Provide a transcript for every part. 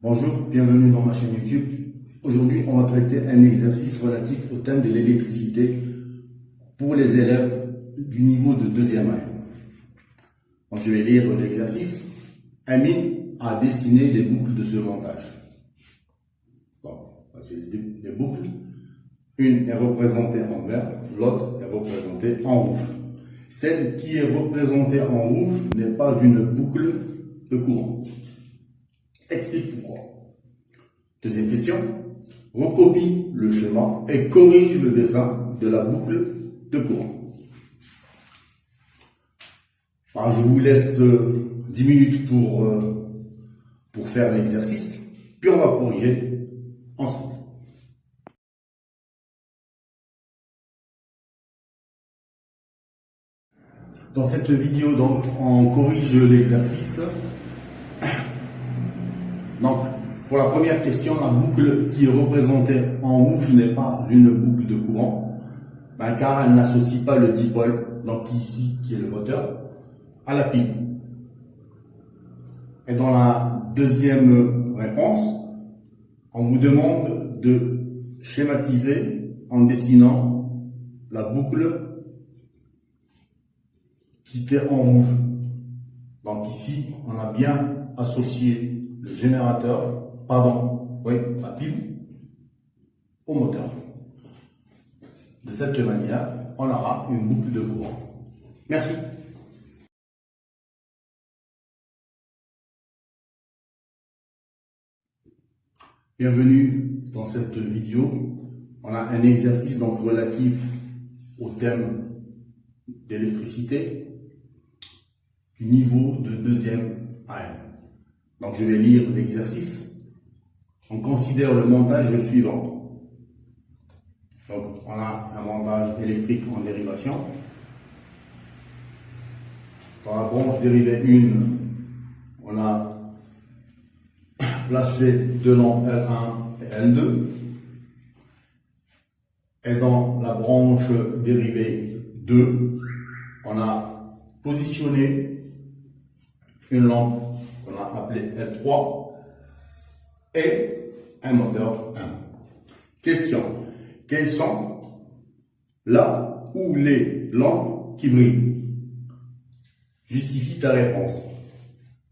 Bonjour, bienvenue dans ma chaîne YouTube. Aujourd'hui, on va traiter un exercice relatif au thème de l'électricité pour les élèves du niveau de deuxième année. Donc, je vais lire l'exercice. Amine a dessiné les boucles de ce montage. Donc, voici les boucles. Une est représentée en vert, l'autre est représentée en rouge. Celle qui est représentée en rouge n'est pas une boucle de courant. Explique pourquoi. Deuxième question. Recopie le schéma et corrige le dessin de la boucle de courant. Alors, je vous laisse 10 minutes pour faire l'exercice, puis on va corriger ensemble. Dans cette vidéo, donc, on corrige l'exercice. Donc, pour la première question, la boucle qui est représentée en rouge n'est pas une boucle de courant, car elle n'associe pas le dipôle, donc ici, qui est le moteur, à la pile. Et dans la deuxième réponse, on vous demande de schématiser en dessinant la boucle qui était en rouge. Donc ici, on a bien associé le générateur, la pile, au moteur. De cette manière, on aura une boucle de courant. Merci. Bienvenue dans cette vidéo. On a un exercice donc relatif au thème d'électricité du niveau de deuxième AM. Donc je vais lire l'exercice. On considère le montage suivant. Donc on a un montage électrique en dérivation. Dans la branche dérivée 1, on a placé deux lampes L1 et L2. Et dans la branche dérivée 2, on a positionné une lampe qu'on a appelée L3 et un moteur 1. Question. Quelles sont là où les lampes qui brillent? Justifie ta réponse.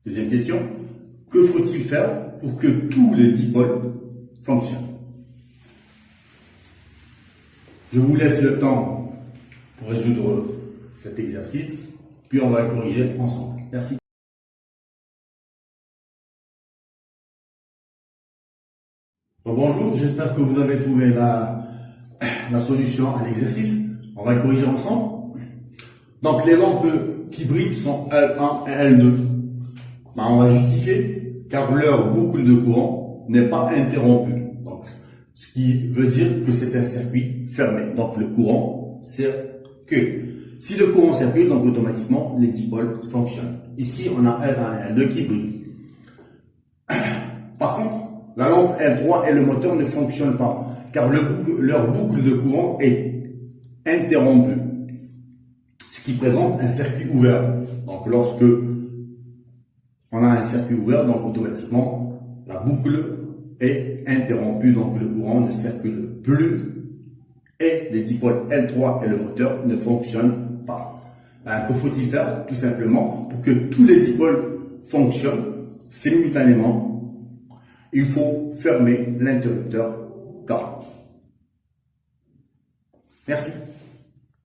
Deuxième question. Que faut-il faire pour que tous les dipôles fonctionnent? Je vous laisse le temps pour résoudre cet exercice, puis on va le corriger ensemble. Merci. Bonjour, j'espère que vous avez trouvé la solution à l'exercice. On va le corriger ensemble. Donc les lampes qui brillent sont L1 et L2. On va justifier car leur boucle de courant n'est pas interrompue. Donc, ce qui veut dire que c'est un circuit fermé. Donc le courant circule. Si le courant circule, donc automatiquement les dipôles fonctionnent. Ici on a L1 et L2 qui brillent. Par contre, la lampe L3 et le moteur ne fonctionnent pas, car leur boucle de courant est interrompue, ce qui présente un circuit ouvert. Donc lorsque on a un circuit ouvert, donc automatiquement la boucle est interrompue, donc le courant ne circule plus et les dipôles L3 et le moteur ne fonctionnent pas. Que faut-il faire? Tout simplement, pour que tous les dipôles fonctionnent simultanément, il faut fermer l'interrupteur K. Merci.